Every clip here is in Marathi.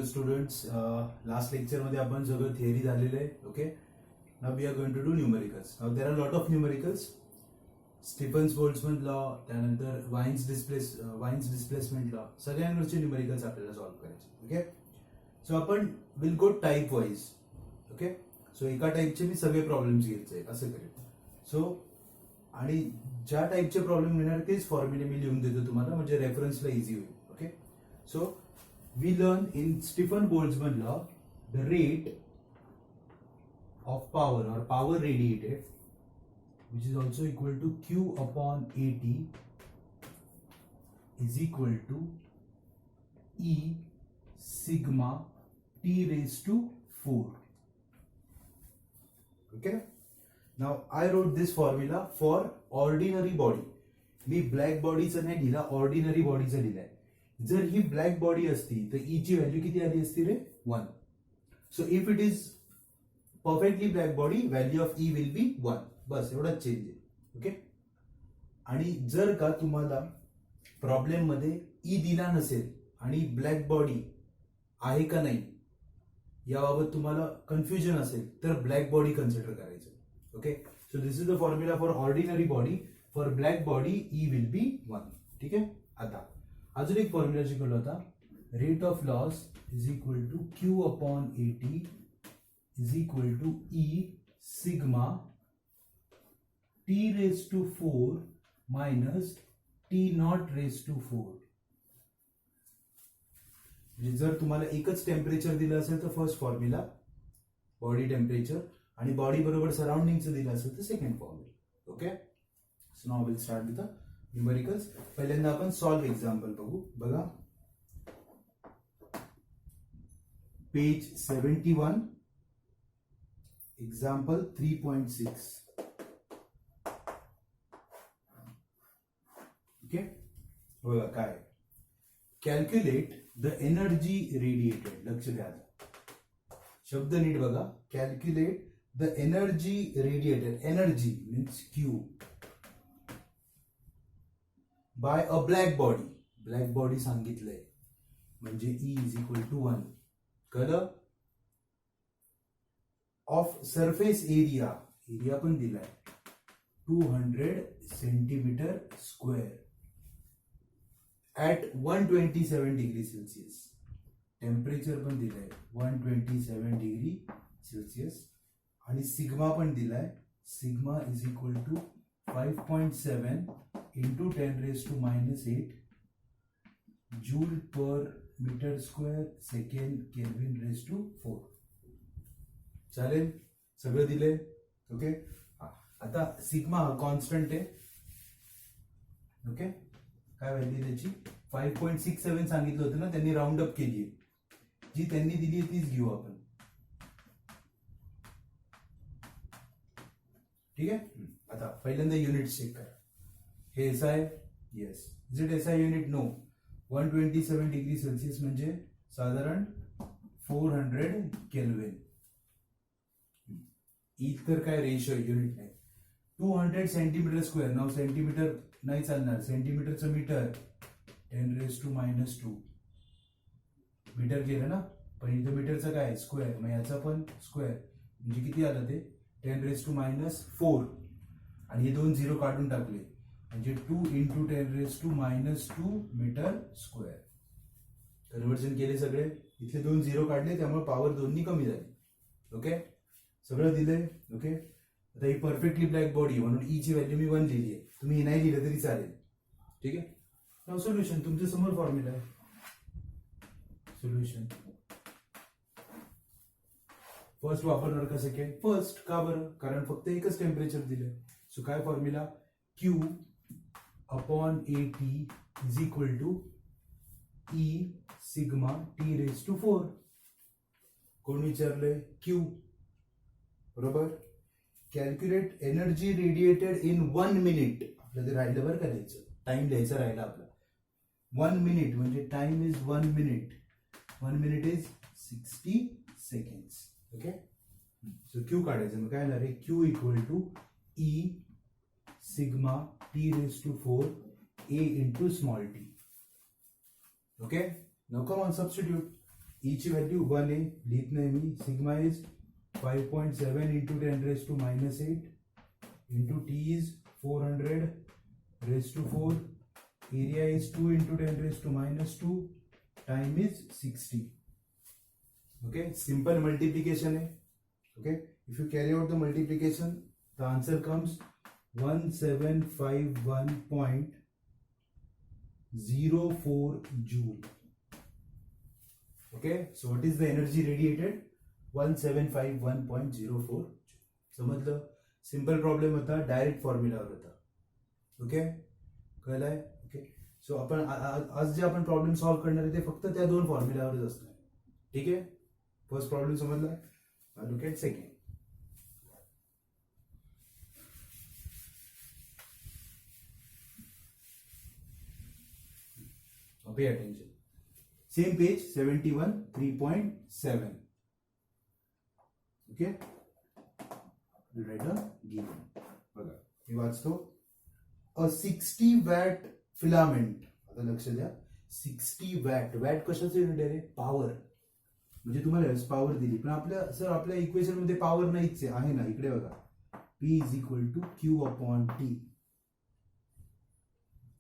स्टुडंट्स, लास्ट लेक्चर मध्ये आपण सगळं थिअरी झालेलं आहे. Okay, now we are going to do numericals. Now there are lot of numericals. Stefan's Boltzmann law, त्यानंतर वाइन्स डिस्प्लेसमेंट लॉ, सगळ्यांवरचे न्यूमेरिकल्स आपल्याला सॉल्व्ह करायचे. ओके, सो आपण will go type wise. Okay, so एका टाईपचे मी सगळे प्रॉब्लेम्स घ्यायचे असं करेल. सो आणि ज्या टाईपचे प्रॉब्लेम येणार तेच फॉर्म्युले मी लिहून देतो तुम्हाला, म्हणजे रेफरन्सला इझी होईल. Okay, so we learn in Stephen Boltzmann law the rate of power or power radiated, which is also equal to Q upon AT, is equal to E sigma T raised to 4. Okay, now I wrote this formula for ordinary body. Me black बॉडीचं नाही लिहिला, ऑर्डिनरी बॉडीचं लिहिलंय. जर ही ब्लॅक बॉडी असती तर ई ची व्हॅल्यू किती आली असती रे? 1. So if it is perfectly black body, value of E will be 1. बस एवढाच चेंज आहे. ओके, आणि जर का तुम्हाला प्रॉब्लेम मध्ये ई दिला नसेल आणि ब्लॅक बॉडी आहे का नाही याबाबत तुम्हाला कन्फ्युजन असेल तर ब्लॅक बॉडी कन्सिडर करायचं. Okay, so this is the formula for ordinary body. For black body E will be 1. ठीक आहे, आता अजून एक फॉर्म्युला शिकवला होता. Rate of loss is equal to Q upon A T is equal to E sigma T raise to 4 minus T naught raise to 4. म्हणजे जर तुम्हाला एकच टेम्परेचर दिलं असेल तर फर्स्ट फॉर्म्युला बॉडी टेम्परेचर, आणि बॉडी बरोबर सराउंडिंगचं दिलं असेल तर second formula. Okay, so now will start with the numericals. पहिल्यांदा आपण सॉल्व एक्झाम्पल बघू. बघा पेज 71, एक्झाम्पल 3.6. ओके, बघा काय, कॅल्क्युलेट द एनर्जी रेडिएटेड. लक्ष द्या, शब्द नीट बघा. Calculate the energy radiated. Energy means Q by a black body. Black body सांगितलंय म्हणजे ई इज इक्वल टू 1. कळलं? ऑफ सरफेस एरिया, एरिया पण दिलाय 200 centimetre square at 127 degree Celsius. Temperature पण दिलाय 127 डिग्री सेल्सिअस, आणि सिग्मा पण दिलाय. Sigma is equal to 5.7 into 10 raised to minus 8 joule per meter square second Kelvin raised to 4. चालेल, सगळं दिले. ओके, आता सिग्मा हा कॉन्स्टंट आहे. ओके, काय व्हॅल्यू त्याची 5.67 सांगितलं होतं ना, त्यांनी राऊंड अप केली आहे. जी त्यांनी दिली आहे तीच घेऊ आपण. ठीक आहे, आता पहिल्यांदा युनिट चेक करा. हे SI, yes. Is it SI unit? No. 127 degree Celsius म्हणजे साधारण 400 केल्विन. ई तर काय रेशो युनिट नाही. 200 सेंटीमीटर स्क्वेअर. नाव सेंटीमीटर नाही चालणार, सेंटीमीटरचं metre 10 raise to minus 2. Metre केलं ना, पण इथं मीटरचं काय स्क्वेअर, मग याचा पण स्क्वेअर म्हणजे किती आलं ते 10 रेज टू मायनस 4. आणि हे दोन झिरो काढून टाकले म्हणजे 2 into 10 raise to minus 2 metre square. Conversion केले सगळे, इथले दोन झिरो काढले त्यामुळे पॉवर दोन्ही कमी झाली. ओके, सगळं दिलंय. ओके, आता ही परफेक्टली ब्लॅक बॉडी म्हणून ई ची व्हॅल्यू मी 1 लिहिली आहे. तुम्ही नाही लिहिलं तरी चालेल. ठीक आहे, नाउ सोल्युशन तुमच्या समोर फॉर्म्युला आहे. सोल्युशन फर्स्ट वापरणार का सेकंड? फर्स्ट. का बरं? कारण फक्त एकच टेम्परेचर दिलंय. सो काय formula? Q upon A T is equal to E sigma T raise to 4. कोण विचारलंय? क्यू. बरोबर. Calculate energy radiated in 1 minute. आपल्याला राहिलं बरं करायचं, टाइम लिहायचा राहिला आपला. 1 मिनिट म्हणजे time is 1 minute. 1 minute is 60 seconds. Okay, so Q काढायचं. मग काय येणार आहे? Q equal to E sigma T raise to 4 A into small T. Okay, now come on, substitute. E ची व्हॅल्यू 1 आहे, लिहित नाही मी. Sigma is 5.7 into 10 raised to minus 8 into T is 400 raised to 4. Area is 2 into 10 raised to minus 2. Time is 60. Okay, simple multiplication hai. Okay, if you carry out the multiplication, the answer comes 1751.04 joule. Okay, so what is the energy radiated? 1751.04. समजलं? सिंपल प्रॉब्लेम होता, डायरेक्ट फॉर्म्युलावर होता. ओके, कळलंय? ओके, सो आपण आज जे आपण प्रॉब्लेम सॉल्व्ह करणार आहे ते फक्त त्या दोन फॉर्म्युलावरच असणार. ठीक आहे, फर्स्ट प्रॉब्लेम समजला. Look at second. Pay attention. Same page 71 3.7. Okay, we'll write a given. बघा मी वाचतो. A 60 watt filament. आता लक्ष द्या, 60 वॅट. वॅट कशाचं युनिट आहे? पॉवर. म्हणजे तुम्हाला पॉवर दिली, पण आपल्या इक्वेशन मध्ये पॉवर नाहीच आहे ना. इकडे बघा, P is equal to Q upon T.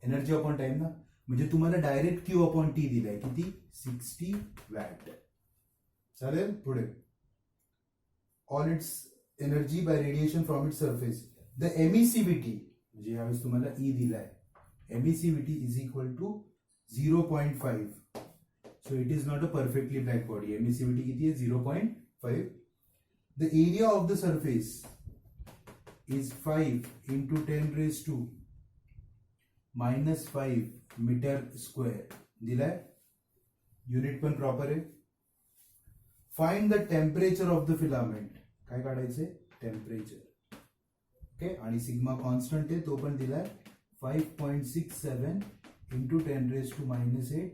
Energy upon time ना. म्हणजे तुम्हाला डायरेक्ट Q अपॉन T दिलाय. किती? 60 वॅट. चालेल, पुढे. All its energy by radiation from its surface. The emissivity, म्हणजे यावेळेस तुम्हाला E दिलाय. Emissivity is equal to 0.5. So it is not a perfectly black body. Emissivity किती आहे? 0.5. The area of the surface is 5 into 10 raised to -5 metre square दिलाय. युनिट पण प्रॉपर आहे. Find the temperature of the filament. काय काढायचंय? टेम्परेचर. ओके, आणि सिग्मा कॉन्स्टंट आहे, तो पण दिलाय. 5.67 into 10 raised to -8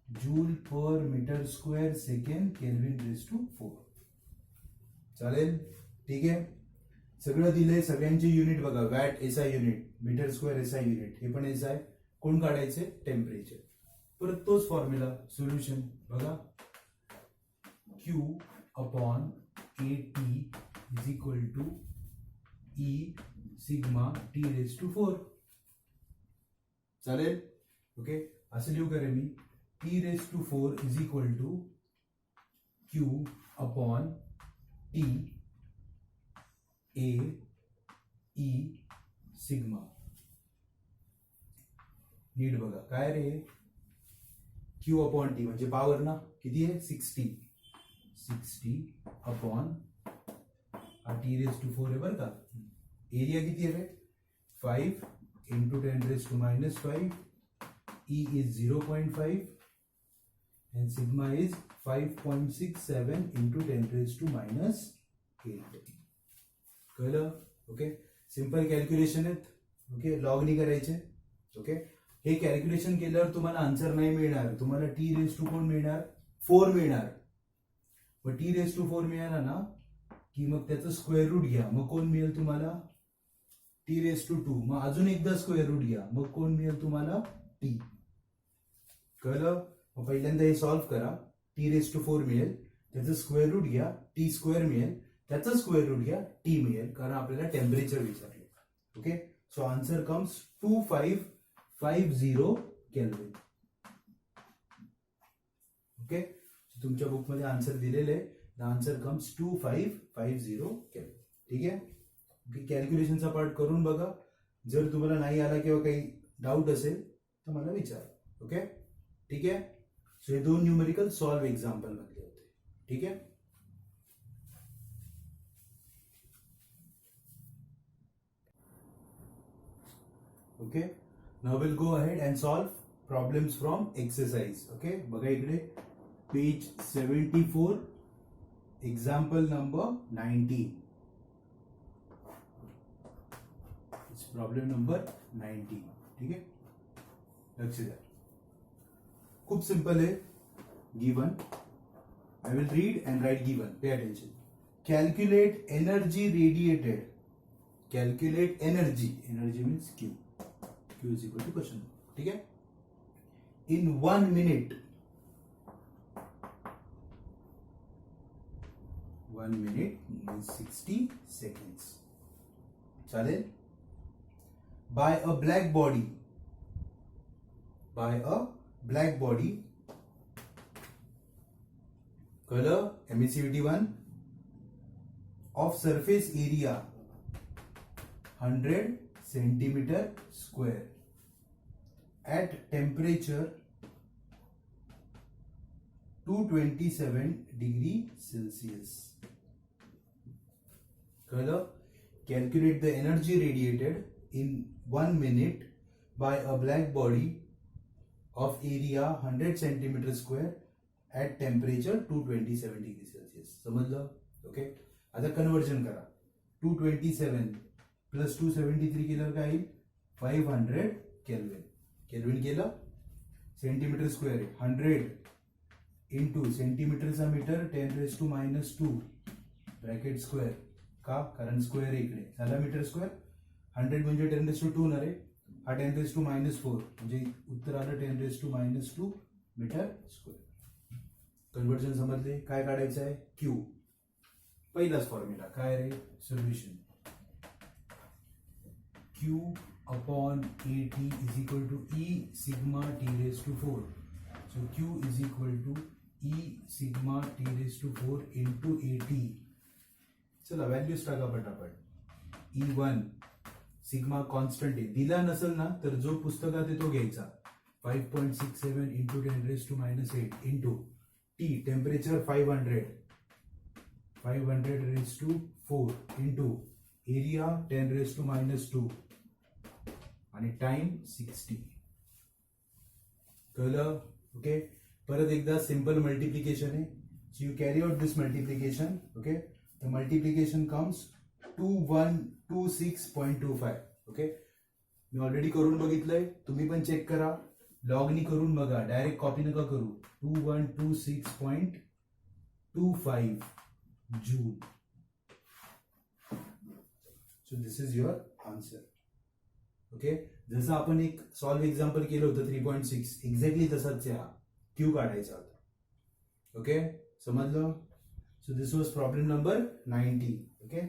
joule per metre square second kelvin raise to 4. चालेल, ठीक आहे. सगळं दिलंय. सगळ्यांचे युनिट बघा. Watt SI unit, metre square SI unit, हे पण एसआय. कोण काढायचे? टेम्परेचर. परत तोच फॉर्म्युला. सोल्युशन बघा, Q upon KT is equal to E sigma T raise to 4. चालेल, ओके. असं लिहू करे मी, T raise to 4 is equal to Q upon T A E sigma. नीट बघा काय रे, Q अपॉन T म्हणजे पॉवर ना. किती आहे? 60 अपॉन T रेज टू 4 आहे बरं का. एरिया किती आहे रे? 5 into 10 raised to -5. E is 0.5 and sigma is 5.67 into 10 raised to -8. कळलं? ओके, सिंपल कॅल्क्युलेशन आहेत. ओके, लॉग नाही करायचे. ओके, हे कॅल्क्युलेशन केल्यावर तुम्हाला आन्सर नाही मिळणार. तुम्हाला T रेज टू कोण मिळणार? 4 मिळणार. मग T रेज टू 4 मिळाला ना की मग त्याचं स्क्वेअर रूट घ्या. मग कोण मिळेल तुम्हाला? T raise to 2. मग अजून एकदा स्क्वेअर रूट घ्या. मग कोण मिळेल तुम्हाला? T. कळलं? मग पहिल्यांदा हे सॉल्व्ह करा. T रेज टू 4 मिळेल, त्याचं स्क्वेअर रूट घ्या, T स्क्वेअर मिळेल, त्याचं स्क्वेअर रूट घ्या, T मिळेल, कारण आपल्याला टेम्परेचर विचारले. Okay, so answer comes 2550 kelvin. Okay, तुमच्या बुक मध्ये आन्सर दिलेले आहे. The answer comes 2550 kelvin. ठीक आहे. कॅल्क्युलेशनचा पार्ट करून बघा. जर तुम्हाला नाही आला किंवा काही डाऊट असेल तर मला विचारा. ओके, ठीक आहे. सो हे दोन न्यूमेरिकल सॉल्व एक्झाम्पल मधले होते. ठीक आहे. Okay, now will go ahead and solve problems from exercise. Okay, बघा इकडे page 74 example number 19. Problem number 19. ठीक आहे, लक्ष द्या. खूप सिंपल आहे. Given, I will read and write given. Pay attention. Calculate energy radiated. Calculate energy. Energy means Q. Q is equal to question. ठीक है? In 1 minute. 1 minute means 60 seconds. चालेल. By a black body, color emissivity 1 of surface area 100 centimeter square at temperature 227 degree Celsius. Color, calculate the energy radiated in 1 minute by a black body of area 100 centimeter square at temperature 227 degree Celsius. समजलं? ओके. आता कन्वर्जन करा. 227 प्लस 273 केलं काय येईल? 500 केल्विन. केल्विन केलं? सेंटीमीटर स्क्वेअर आहे 100 इंटू सेंटीमीटरचा मीटर 10⁻², ब्रॅकेट स्क्वेअर. का? कारण स्क्वेअर आहे इकडे. झाला मीटर स्क्वेअर. 100 म्हणजे 10⁻² ना रे. हा 10⁻⁴ म्हणजे उत्तर आलं 10⁻² मीटर स्क्वेअर. कन्वर्जन समजले. काय काढायचं आहे? क्यू. पहिलाच फॉर्म्युला काय रे? Solution. Q upon AT is equal to E sigma T⁴. So Q is equal to E sigma T⁴ into AT. चला व्हॅल्यूज टाका पटापट. E1 सिग्मा कॉन्स्टंट आहे. दिला नसेल ना तर जो पुस्तकात आहे तो घ्यायचा. 5.67 into 10⁻⁸ into T temperature 500⁻⁴ into area 10⁻² आणि टाइम 60. कळलं? ओके. परत एकदा सिंपल मल्टिप्लिकेशन आहे. So you carry out this multiplication. Okay. The multiplication comes 2126.25. Okay. Me already करून बघितलंय. तुम्ही पण चेक करा. लॉगनी करून बघा. डायरेक्ट कॉपी नका करू. 2126.25 joule. So this is your answer. Okay. जसं आपण एक सॉल्व एक्झाम्पल केलं होतं 3.6 एक्झॅक्टली तसाच आहे. हा क्यू काढायचा होता. ओके. समजलं? So this was problem number 90. Okay.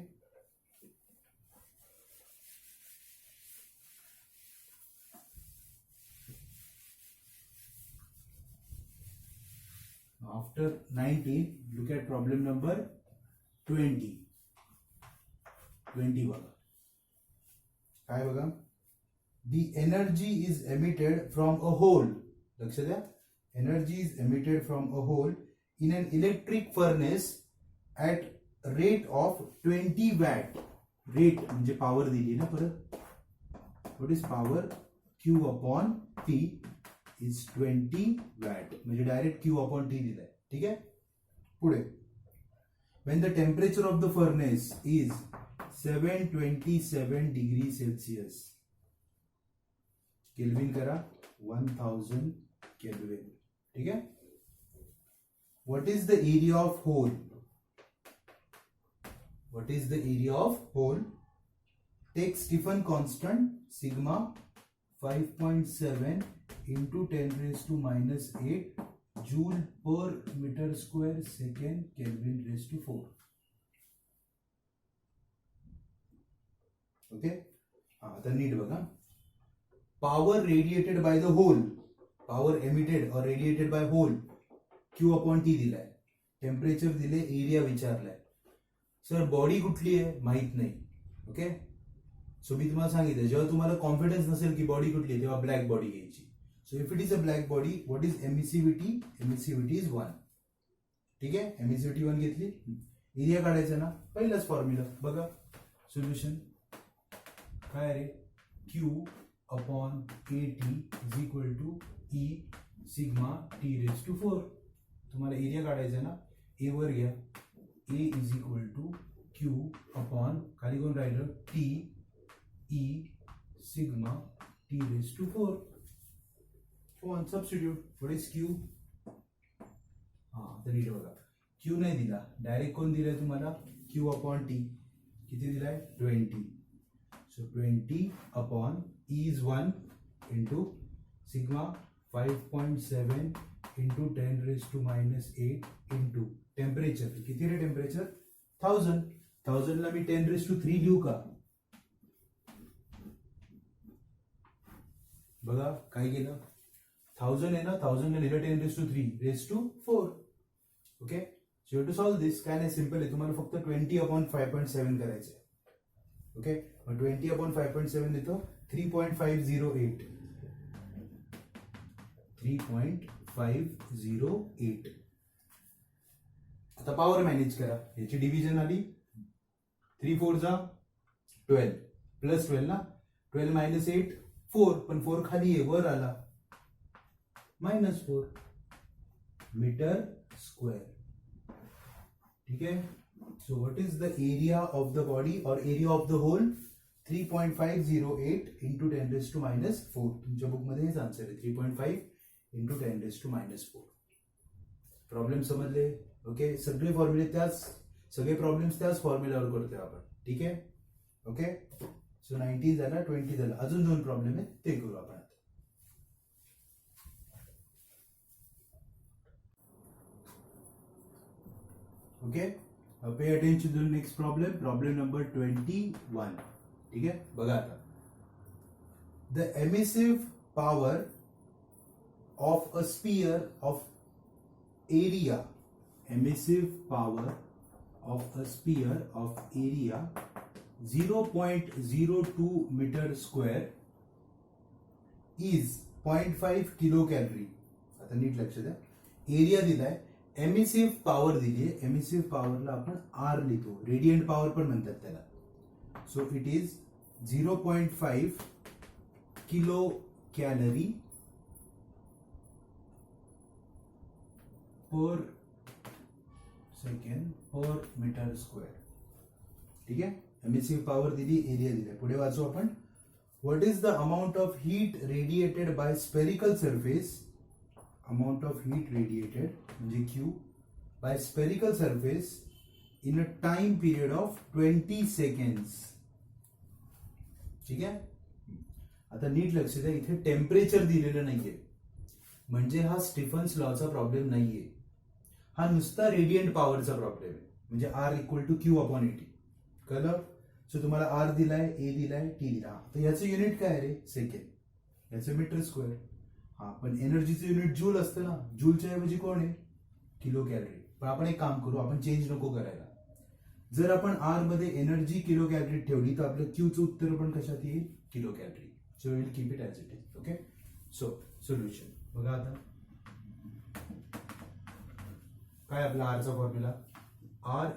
After 19, look at problem number 20. 20 बघा. काय बघा? The energy is emitted from a hole. लक्ष द्या. Energy is emitted from a hole in an electric furnace at rate of 20 watt. Rate म्हणजे पॉवर दिली ना परत. What is power? Q upon T is 20 watt. म्हणजे डायरेक्ट Q upon T दिलाय. ठीक आहे. पुढे. When the temperature of the furnace is 727 degree Celsius. Kelvin करा. 1000 केल्विन. ठीक है. What is the area of hole? What is the area of hole? Take Stephen constant sigma 5.7 into 10⁻⁸ joule per meter square second Kelvin⁴. Okay. आता नीट बघा. Power radiated by the hole. Power emitted or radiated by hole Q upon T दिलाय. टेम्परेचर दिले. एरिया विचारलाय. सर बॉडी कुठली आहे माहित नाही. ओके. सो मी तुम्हाला सांगितलं जेव्हा तुम्हाला कॉन्फिडन्स नसेल की बॉडी कुठली आहे तेव्हा ब्लॅक बॉडी घ्यायची. So if it is a black body what is emissivity? Emissivity is 1. ठीक आहे. एमिसिव्हिटी 1 घेतली. एरिया काढायचा ना. पहिलाच फॉर्म्युला बघा. सोल्युशन काय रे? Q upon AT is equal to E sigma T⁴. तुम्हाला एरिया काढायचा ना. ए वर घ्या. A is equal to Q upon खाली कोण राहिलं? T E sigma T⁴. On substitute. What is Q? हा तर नीट बघा. Q नाही दिला. डायरेक्ट कोण दिलाय तुम्हाला? Q upon T. किती दिलाय? 20. So 20 upon E is 1 into sigma 5.7 into 10⁻⁸ into temperature. किती रे टेम्परेचर? 1000 ला मी 10⁻³ लिहू का? बघा काय केलं, 1000 आहे ना, 1000 ला लिहिलं 10⁻³ okay. So you to solve this. काय नाही, सिम्पल आहे. तुम्हाला फक्त 20/5.7 करायचं आहे. ओके, मग 20/5.7 देतो 3.508. 3.508. आता पॉवर मॅनेज करा. याची डिव्हिजन आली 3 4 जा 12 प्लस 12 ना, 12 - 8 4, पण 4 खाली आहे, वर आला -4 मीटर स्क्वेअर. ठीक आहे. So what is the area of the body or area of the hole? 3.508 into 10⁻⁻4. तुमच्या बुकमध्ये हेच आन्सर आहे, 3.5 इंटू 10⁻⁻4. प्रॉब्लेम समजले? ओके. सगळे फॉर्म्युले सगळे प्रॉब्लेम्स त्याच फॉर्म्युल्यावर करतोय आपण. ठीक आहे. ओके. सो 19 झाला, 20 झाला. अजून 2 प्रॉब्लेम आहेत, ते करू आपण. Okay, pay attention to next problem. Problem number 21. ठीक आहे. बघा आता, the emissive power of a sphere of area, emissive power of a sphere of area 0.02 metre square is 0.5 kilo calorie. आता नीट लक्ष द्या. एरिया दिलाय, एमिसिव्ह पॉवर दिली आहे. एमिसिव्ह पॉवरला आपण आर लिहितो, रेडियंट पॉवर पण म्हणतात त्याला. So it is 0.5 kilo calorie per second per metre square. ठीक आहे. एमिसिव्ह पॉवर दिली, एरिया दिलाय. पुढे वाचू आपण. What is the amount of heat radiated bye spherical surface? Amount of heat radiated म्हणजे Q bye spherical surface in a time period of 20 seconds. ठीक आहे. आता नीट लक्ष द्या, इथे टेम्परेचर दिलेलं नाहीये, म्हणजे हा स्टीफन्स लॉचा प्रॉब्लेम नाहीये. हा नुसता रेडियंट पॉवरचा प्रॉब्लेम आहे, म्हणजे R = Q/80. कळलं? सो तुम्हाला R दिलाय, A दिलाय, T दिला. तर याचं युनिट काय आहे रे? सेकंड. याचं मीटर स्क्वेअर. हा, पण एनर्जीचं युनिट जूल असतं ना, जूलच्या ऐवजी कोण आहे? Kilo calorie. पण आपण एक काम करू, आपण चेंज नको करायला. जर आपण R मध्ये एनर्जी किलो कॅलरी ठेवली तर आपलं Qचं उत्तर पण कशात येईल? Kilo calorie. So will keep it as it is. Okay. So solution बघा आता. काय आपला आरचा फॉर्म्युला? R =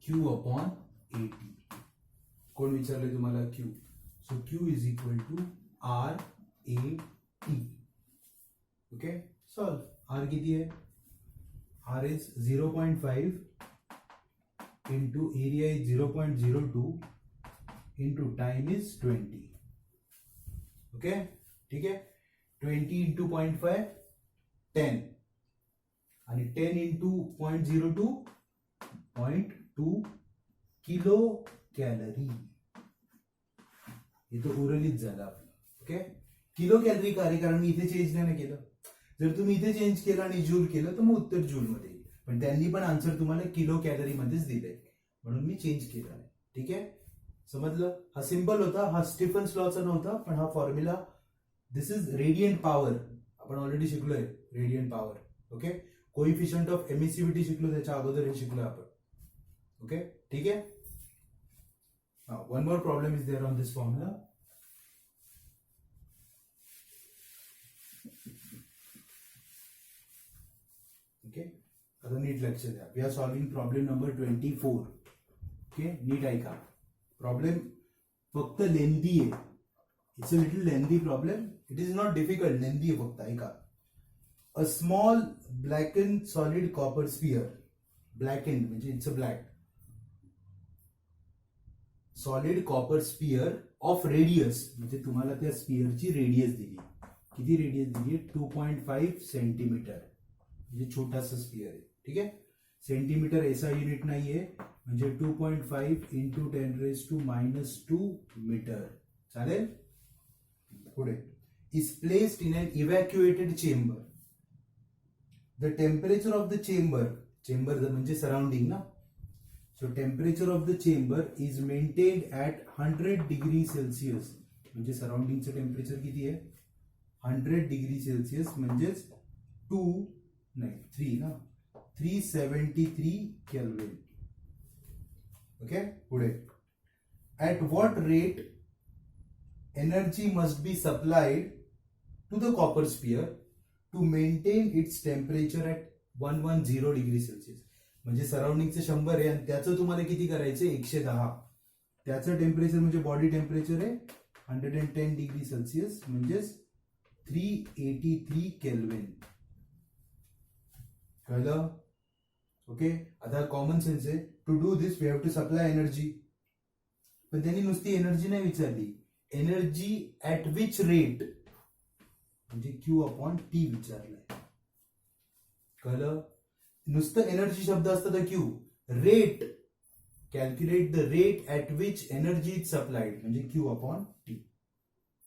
Q/80. कोण विचारले तुम्हाला? Q. So Q = RAT. Okay. Solve. R किती आहे? R is 0.5 into area is 0.02 into time is 20. Okay. ठीक आहे. 20 इंटू 0.5 10 आणि 10 इंटू 0.02 0.2 किलो कॅलरी. हे तो उरलीच झाला आपलं. ओके. किलो कॅलरी का रे? कारण मी इथे चेंज नाही केलं. जर तुम्ही इथे चेंज केलं आणि जूल केलं तर मग उत्तर जूल मध्ये येईल, पण त्यांनी पण आन्सर तुम्हाला किलो कॅलरी मध्येच दिलंय, म्हणून मी चेंज केलं नाही. ठीक आहे. समजलं? हा सिंपल होता, हा स्टीफन्स लॉचा नव्हता, पण हा formula, this is radiant power. आपण ऑलरेडी शिकलोय radiant power. Okay. Coefficient of emissivity शिकलो, त्याच्या अगोदर हे शिकलो आपण. ओके. ठीक आहे. One more problem is there on this formula. Okay. आता नीट लक्ष द्या. We are solving problem number 24. Okay. नीट ऐका. प्रॉब्लेम फक्त लेंदी आहे. It's a little lengthy problem. It is not difficult, lengthy आहे फक्त. ऐका. A small blacken solid copper sphere. Blacken म्हणजे it's a black solid copper sphere of radius, म्हणजे तुम्हाला त्या स्पियरची रेडियस दिली. किती रेडियस दिली? 2.5 सेंटीमीटर. म्हणजे छोटासा स्पियर आहे. ठीक आहे. सेंटीमीटर एसआय युनिट नाहीये, म्हणजे 2.5 इंटू 10⁻² मीटर. चालेल? पुढे. Is placed in an evacuated chamber. The temperature of the chamber, chamber म्हणजे सराउंडिंग ना, so temperature of the chamber is maintained at 100 degree Celsius. म्हणजे सराउंडिंगचं टेम्परेचर किती आहे? 100 डिग्री सेल्सिअस म्हणजेच 373 केल्विन. ओके, पुढे at what rate energy must be supplied to the copper sphere to maintain its temperature at 110 degree Celsius. म्हणजे सराउंडिंगचं 100 आहे आणि त्याचं तुम्हाला किती करायचं? 110. त्याचं टेम्परेचर म्हणजे बॉडी टेम्परेचर आहे 110 डिग्री सेल्सिअस म्हणजेच 383 केल्विन. कळलं? ओके, आता कॉमन सेन्स आहे. To do this we have to supply energy. पण त्यांनी नुसती एनर्जी नाही विचारली, एनर्जी ॲट विच रेट म्हणजे Q/T विचारलंय. कळलं? नुसतं एनर्जी शब्द असतं तर Q. Rate, calculate the rate at which energy is supplied म्हणजे Q/T.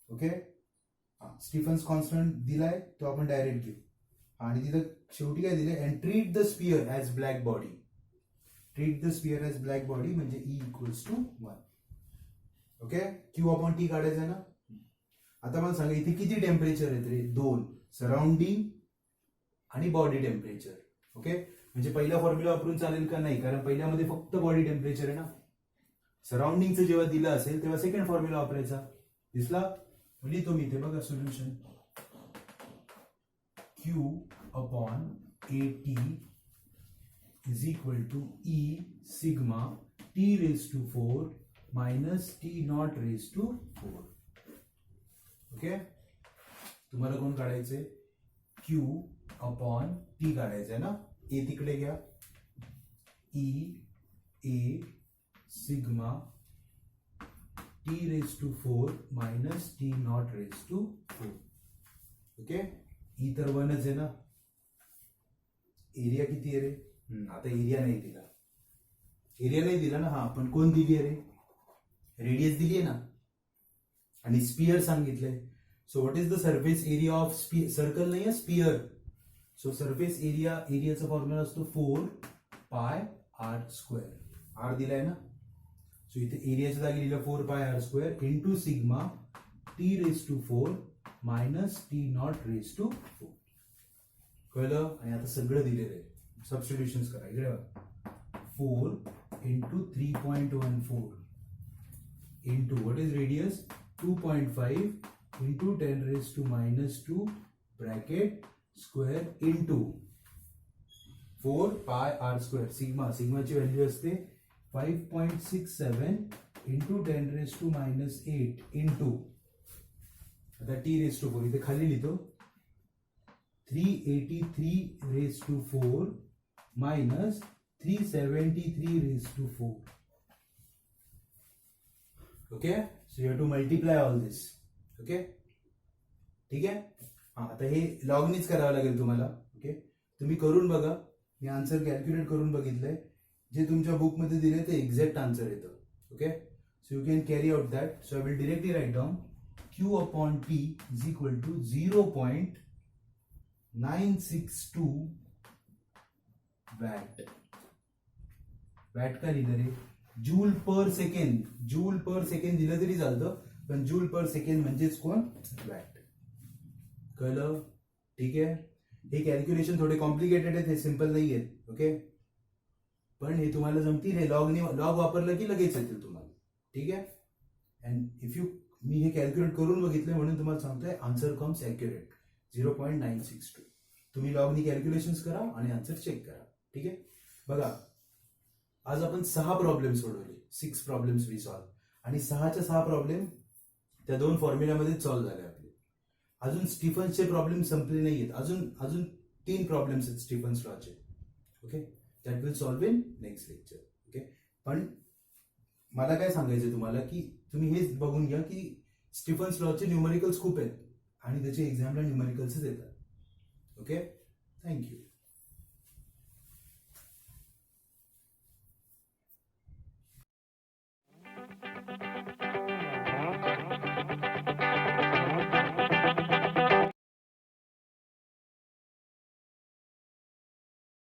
ओके, स्टीफन्स कॉन्स्टंट दिलाय तो आपण डायरेक्ट घेऊ. आणि तिथं शेवटी काय दिलंय? And treat the sphere as black body. Treat the sphere as black body म्हणजे E = 1. ओके, Q/T काढायचं आहे ना. आता मला सांगा इथे किती टेम्परेचर आहेत रे? 2, सराउंडिंग आणि बॉडी टेम्परेचर. ओके, म्हणजे पहिला फॉर्म्युला वापरून चालेल का? नाही, कारण पहिल्यामध्ये फक्त बॉडी टेम्परेचर आहे ना. सराउंडिंगचं जेव्हा दिलं असेल तेव्हा सेकंड फॉर्म्युला वापरायचा. दिसला? लिहितो मी इथे बघा solution. Q/AT is equal to E sigma T⁴ minus T⁴. Okay, तुम्हाला कोण काढायचंय? Q/T काढायचंय ना. ए तिकडे घ्या. E sigma T⁴ minus T⁴. Okay, E तर 1च आहे ना. एरिया किती आहे रे? आता एरिया नाही दिला. एरिया नाही दिला ना. हा, पण कोण दिली आहे रे? रेडियस दिली आहे ना. आणि स्पियर सांगितलंय. So what is the surface area of circle? नाही आहे, स्पियर. सो सरफेस एरियाचा फॉर्म्युला असतो 4πr². आर दिलाय ना. सो इथे एरियाच्या जागी लिहिलं 4πr² into sigma T⁴ minus T⁴. कळलं? आणि आता सगळं दिलेलं आहे. सबस्टिट्यूशन करा. इकडे 4 into 3.14 into what is radius 2.5 into 10⁻² bracket square into 4πr². सिग्माची व्हॅल्यू असते 5.67 इंटू 10⁻8 इंटू आता T⁴ इथे खाली लिहितो 383⁴ minus 373⁴. Okay, so you have to multiply all this. Okay, ठीक आहे. आता हे लॉगनीच करावं लागेल तुम्हाला. ओके, तुम्ही करून बघा. मी आन्सर कॅल्क्युलेट करून बघितलंय. जे तुमच्या बुकमध्ये दिले ते एक्झॅक्ट आन्सर येतं. Okay, so you can carry out that. So I will directly write down Q/T is equal to 0.962 watt. Watt का लिहिलं रे? Joule per second. Joule per second दिलं तरी चालतं, पण जूल पर सेकंड म्हणजेच कोण? वॅट. कळलं? ठीक आहे. हे कॅल्क्युलेशन थोडे कॉम्प्लिकेटेड आहेत, हे सिंपल नाही आहेत. ओके, पण हे तुम्हाला जमतील. हे लॉग वापरलं की लगेच येतील तुम्हाला. ठीक आहे. अँड इफ मी हे कॅल्क्युलेट करून बघितले म्हणून तुम्हाला सांगतोय आन्सर कम्स ॲक्युरेट 0.962. तुम्ही लॉगनी कॅल्क्युलेशन्स करा आणि आन्सर चेक करा. ठीक आहे. बघा, आज आपण 6 प्रॉब्लेम सोडवले. 6 प्रॉब्लेम्स वी सॉल्व. आणि 6च्या 6 प्रॉब्लेम त्या 2 फॉर्म्युल्यामध्ये सॉल्व्ह झाले आपले. अजून स्टीफन्सचे प्रॉब्लेम संपले नाहीयेत. अजून 3 प्रॉब्लेम्स आहेत स्टीफन्स लॉचे. Okay, that will solve in next lecture. Okay, पण मला काय सांगायचं तुम्हाला की तुम्ही हेच बघून घ्या की स्टीफन्स लॉचे न्यूमेरिकल्स खूप आहेत आणि त्याच्या एक्झामला न्यूमेरिकल्सच येतात. Okay, thank you.